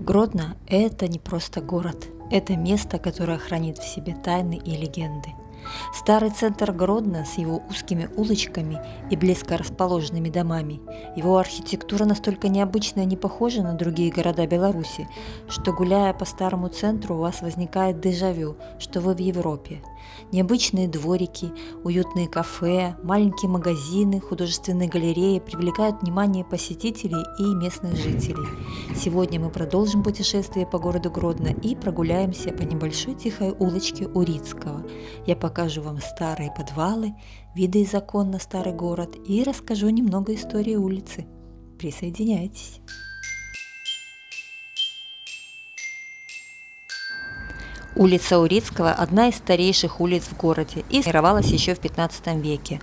Гродно – это не просто город, это место, которое хранит в себе тайны и легенды. Старый центр Гродно с его узкими улочками и близко расположенными домами, его архитектура настолько необычная и не похожа на другие города Беларуси, что, гуляя по старому центру, у вас возникает дежавю, что вы в Европе. Необычные дворики, уютные кафе, маленькие магазины, художественные галереи привлекают внимание посетителей и местных жителей. Сегодня мы продолжим путешествие по городу Гродно и прогуляемся по небольшой тихой улочке Урицкого. Я покажу вам старые подвалы, виды из окон на старый город и расскажу немного истории улицы. Присоединяйтесь! Улица Урицкого – одна из старейших улиц в городе и сформировалась еще в 15 веке.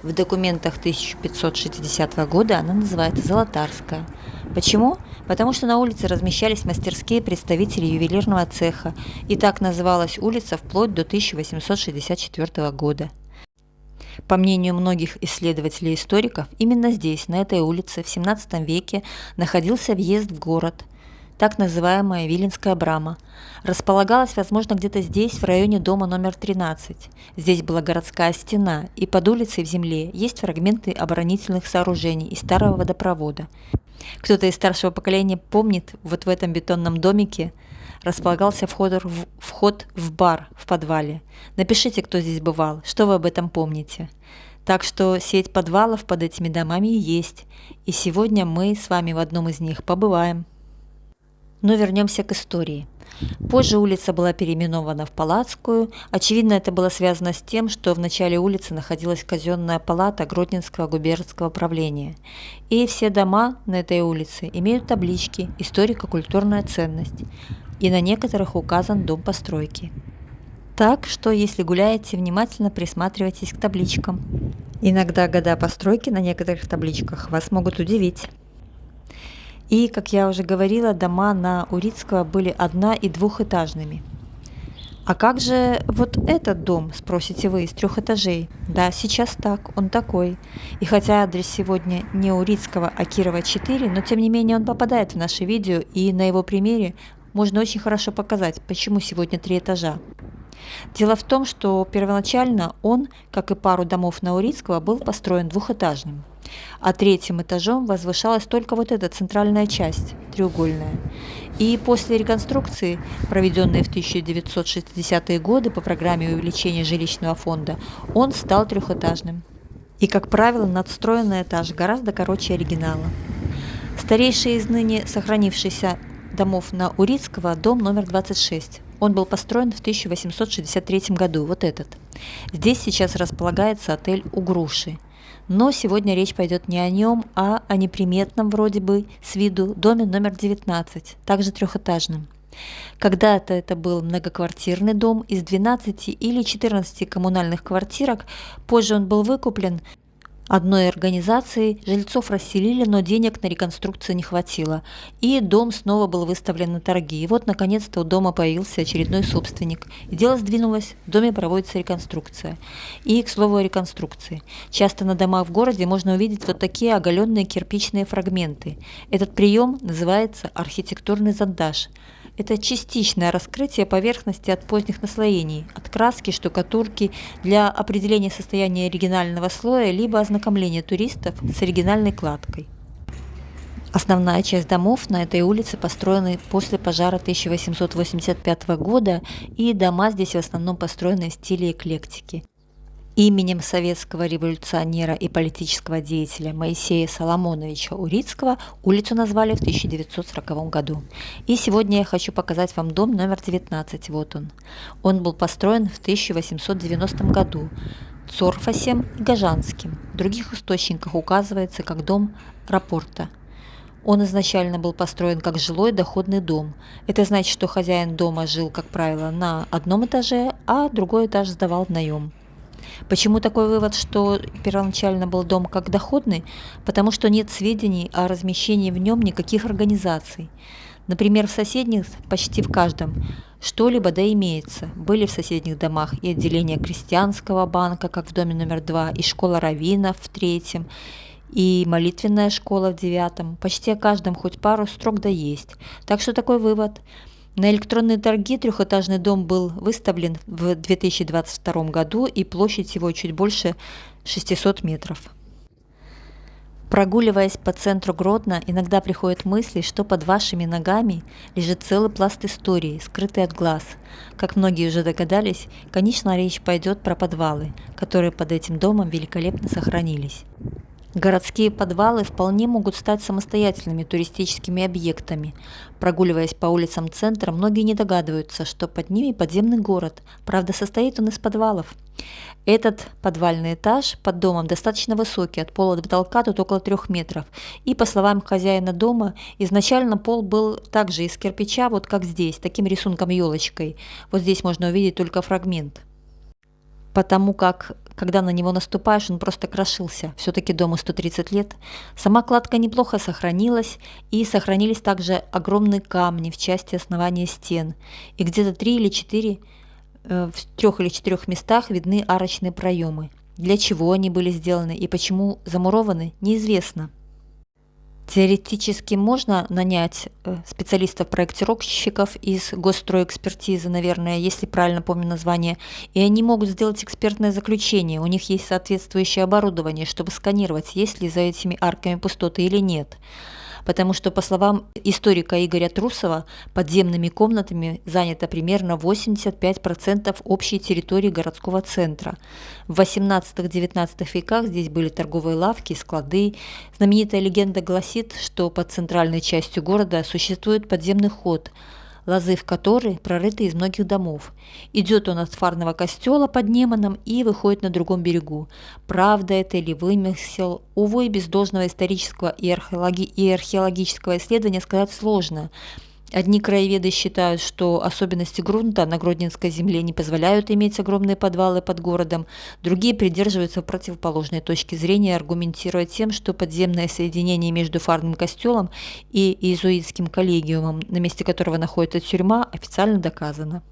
В документах 1560 года она называется Золотарская. Почему? Потому что на улице размещались мастерские представителей ювелирного цеха, и так называлась улица вплоть до 1864 года. По мнению многих исследователей и историков, именно здесь, на этой улице, в 17 веке находился въезд в город. Так называемая Виленская брама. Располагалась, возможно, где-то здесь, в районе дома номер 13. Здесь была городская стена, и под улицей в земле есть фрагменты оборонительных сооружений и старого водопровода. Кто-то из старшего поколения помнит, вот в этом бетонном домике располагался вход в бар в подвале. Напишите, кто здесь бывал, что вы об этом помните. Так что сеть подвалов под этими домами есть, и сегодня мы с вами в одном из них побываем. Но вернемся к истории. Позже улица была переименована в Палацкую. Очевидно, это было связано с тем, что в начале улицы находилась казенная палата Гродненского губернского правления. И все дома на этой улице имеют таблички «Историко-культурная ценность», и на некоторых указан дом постройки. Так что, если гуляете, внимательно присматривайтесь к табличкам. Иногда года постройки на некоторых табличках вас могут удивить. И, как я уже говорила, дома на Урицкого были одно- и двухэтажными. А как же вот этот дом, спросите вы, из 3 этажей? Да, сейчас так, он такой. И хотя адрес сегодня не Урицкого, а Кирова 4, но тем не менее он попадает в наше видео, и на его примере можно очень хорошо показать, почему сегодня 3 этажа. Дело в том, что первоначально он, как и пару домов на Урицкого, был построен двухэтажным. А 3-м этажом возвышалась только вот эта центральная часть, треугольная. И после реконструкции, проведенной в 1960-е годы по программе увеличения жилищного фонда, он стал 3-этажным. И, как правило, надстроенный этаж гораздо короче оригинала. Старейший из ныне сохранившихся домов на Урицкого – дом номер 26. Он был построен в 1863 году, вот этот. Здесь сейчас располагается отель «У Груши». Но сегодня речь пойдет не о нем, а о неприметном вроде бы с виду доме номер 19, также 3-этажном. Когда-то это был многоквартирный дом из 12 или 14 коммунальных квартирок, позже он был выкуплен одной организацией, жильцов расселили, но денег на реконструкцию не хватило, и дом снова был выставлен на торги. И вот, наконец-то, у дома появился очередной собственник, и дело сдвинулось, в доме проводится реконструкция. И, к слову о реконструкции, часто на домах в городе можно увидеть вот такие оголенные кирпичные фрагменты. Этот прием называется архитектурный зондаж. Это частичное раскрытие поверхности от поздних наслоений, от краски, штукатурки для определения состояния оригинального слоя либо ознакомления туристов с оригинальной кладкой. Основная часть домов на этой улице построены после пожара 1885 года, и дома здесь в основном построены в стиле эклектики. Именем советского революционера и политического деятеля Моисея Соломоновича Урицкого улицу назвали в 1940 году. И сегодня я хочу показать вам дом номер 19, вот он. Он был построен в 1890 году Цорфасем и Гажанским. В других источниках указывается как дом рапорта. Он изначально был построен как жилой доходный дом. Это значит, что хозяин дома жил, как правило, на одном этаже, а другой этаж сдавал в наем. Почему такой вывод, что первоначально был дом как доходный? Потому что нет сведений о размещении в нем никаких организаций. Например, в соседних, почти в каждом, что-либо да имеется. Были в соседних домах и отделение крестьянского банка, как в доме номер 2, и школа раввинов в 3-м, и молитвенная школа в 9. Почти о каждом хоть пару строк да есть. Так что такой вывод. На электронные торги трехэтажный дом был выставлен в 2022 году, и площадь его чуть больше 600 метров. Прогуливаясь по центру Гродно, иногда приходят мысли, что под вашими ногами лежит целый пласт истории, скрытый от глаз. Как многие уже догадались, конечно, речь пойдет про подвалы, которые под этим домом великолепно сохранились. Городские подвалы вполне могут стать самостоятельными туристическими объектами. Прогуливаясь по улицам центра, многие не догадываются, что под ними подземный город. Правда, состоит он из подвалов. Этот подвальный этаж под домом достаточно высокий, от пола до потолка тут около 3 метров. И, по словам хозяина дома, изначально пол был также из кирпича, вот как здесь, таким рисунком елочкой. Вот здесь можно увидеть только фрагмент. Потому как, когда на него наступаешь, он просто крошился. Все-таки дому 130 лет. Сама кладка неплохо сохранилась, и сохранились также огромные камни в части основания стен. И где-то 3 или 4, в 3 или 4 местах видны арочные проемы. Для чего они были сделаны и почему замурованы, неизвестно. Теоретически можно нанять специалистов-проектировщиков из госстройэкспертизы, наверное, если правильно помню название, и они могут сделать экспертное заключение. У них есть соответствующее оборудование, чтобы сканировать, есть ли за этими арками пустоты или нет. Потому что, по словам историка Игоря Трусова, подземными комнатами занято примерно 85% общей территории городского центра. В 18-19 веках здесь были торговые лавки, склады. Знаменитая легенда гласит, что под центральной частью города существует подземный ход, лозы в который прорыты из многих домов. Идет он от Фарного костела под Неманом и выходит на другом берегу. Правда это или вымысел, увы, без должного исторического и археологического исследования сказать сложно. Одни краеведы считают, что особенности грунта на Гродненской земле не позволяют иметь огромные подвалы под городом, другие придерживаются противоположной точки зрения, аргументируя тем, что подземное соединение между Фарным костелом и иезуитским коллегиумом, на месте которого находится тюрьма, официально доказано.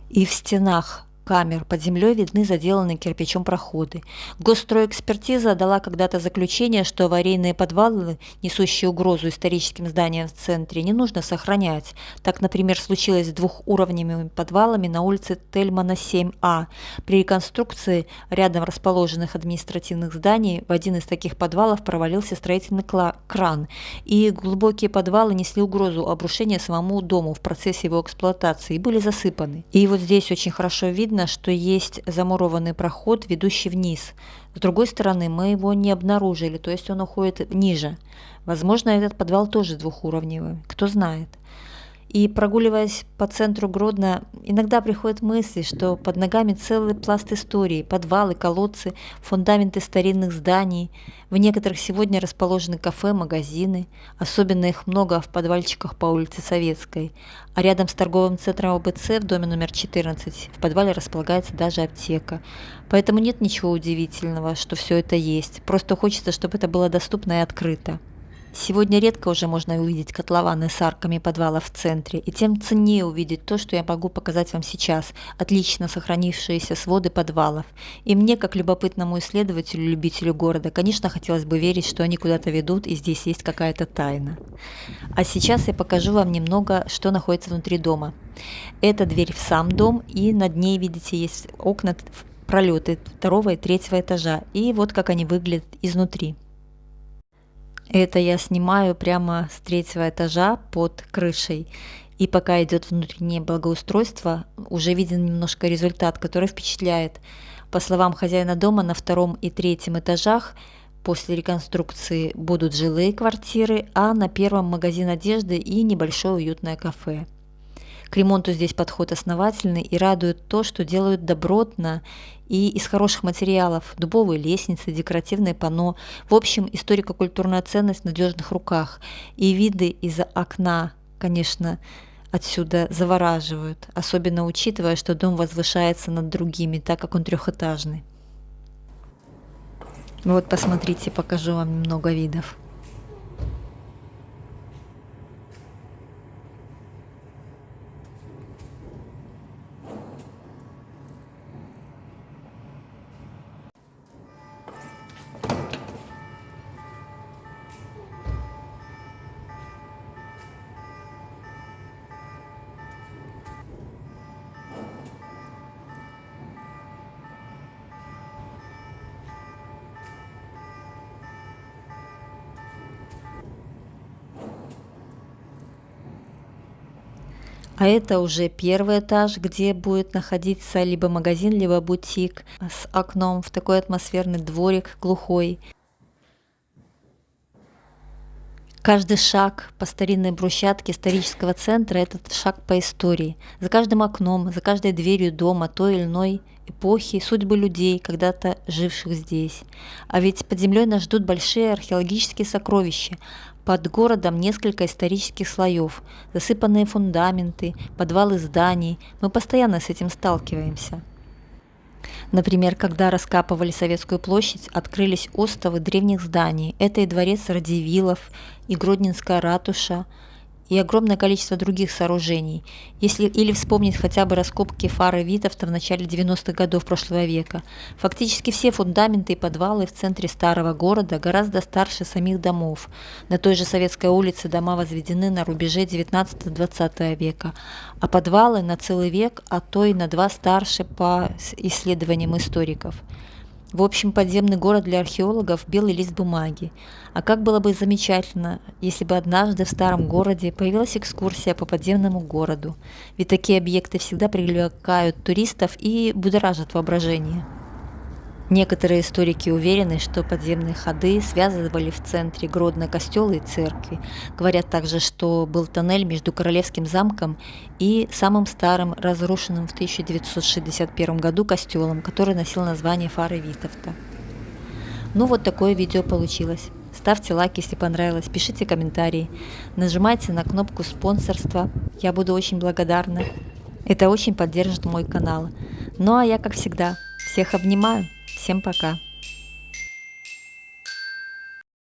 И в стенах камер под землей видны заделанные кирпичом проходы. Госстройэкспертиза дала когда-то заключение, что аварийные подвалы, несущие угрозу историческим зданиям в центре, не нужно сохранять. Так, например, случилось с двухуровневыми подвалами на улице Тельмана 7А. При реконструкции рядом расположенных административных зданий в один из таких подвалов провалился строительный кран, и глубокие подвалы несли угрозу обрушения самому дому в процессе его эксплуатации и были засыпаны. И вот здесь очень хорошо видно, что есть замурованный проход, ведущий вниз. С другой стороны, мы его не обнаружили, то есть он уходит ниже. Возможно, этот подвал тоже двухуровневый, кто знает. И прогуливаясь по центру Гродно, иногда приходят мысли, что под ногами целый пласт истории, подвалы, колодцы, фундаменты старинных зданий. В некоторых сегодня расположены кафе, магазины, особенно их много в подвальчиках по улице Советской. А рядом с торговым центром ОБЦ в доме номер 14 в подвале располагается даже аптека. Поэтому нет ничего удивительного, что все это есть. Просто хочется, чтобы это было доступно и открыто. Сегодня редко уже можно увидеть котлованы с арками подвала в центре, и тем ценнее увидеть то, что я могу показать вам сейчас, отлично сохранившиеся своды подвалов. И мне, как любопытному исследователю, любителю города, конечно, хотелось бы верить, что они куда-то ведут, и здесь есть какая-то тайна. А сейчас я покажу вам немного, что находится внутри дома. Это дверь в сам дом, и над ней, видите, есть окна, пролеты 2 и 3 этажа, и вот как они выглядят изнутри. Это я снимаю прямо с 3 этажа под крышей. И пока идет внутреннее благоустройство, уже виден немножко результат, который впечатляет. По словам хозяина дома, на 2 и 3 этажах после реконструкции будут жилые квартиры, а на 1 магазин одежды и небольшое уютное кафе. К ремонту здесь подход основательный, и радует то, что делают добротно и из хороших материалов: дубовые лестницы, декоративные панно. В общем, историко-культурная ценность в надежных руках. И виды из окна, конечно, отсюда завораживают, особенно учитывая, что дом возвышается над другими, так как он трехэтажный. Вот посмотрите, покажу вам немного видов. А это уже первый этаж, где будет находиться либо магазин, либо бутик с окном в такой атмосферный дворик глухой. Каждый шаг по старинной брусчатке исторического центра – это шаг по истории. За каждым окном, за каждой дверью дома той или иной эпохи судьбы людей, когда-то живших здесь. А ведь под землей нас ждут большие археологические сокровища. Под городом несколько исторических слоев, засыпанные фундаменты, подвалы зданий. Мы постоянно с этим сталкиваемся. Например, когда раскапывали Советскую площадь, открылись остовы древних зданий. Это и дворец Радзивиллов, и Гродненская ратуша, и огромное количество других сооружений. Или вспомнить хотя бы раскопки фары Витовта в начале 90-х годов прошлого века. Фактически все фундаменты и подвалы в центре старого города гораздо старше самих домов. На той же Советской улице дома возведены на рубеже 19-20 века, а подвалы на целый век, а то и на 2 старше по исследованиям историков. В общем, подземный город для археологов – белый лист бумаги. А как было бы замечательно, если бы однажды в старом городе появилась экскурсия по подземному городу. Ведь такие объекты всегда привлекают туристов и будоражат воображение. Некоторые историки уверены, что подземные ходы связывали в центре Гродно костелы и церкви. Говорят также, что был тоннель между Королевским замком и самым старым, разрушенным в 1961 году костелом, который носил название фары Витовта. Ну вот такое видео получилось. Ставьте лайк, если понравилось, пишите комментарии, нажимайте на кнопку спонсорства, я буду очень благодарна. Это очень поддержит мой канал. Ну а я, как всегда, всех обнимаю. Всем пока!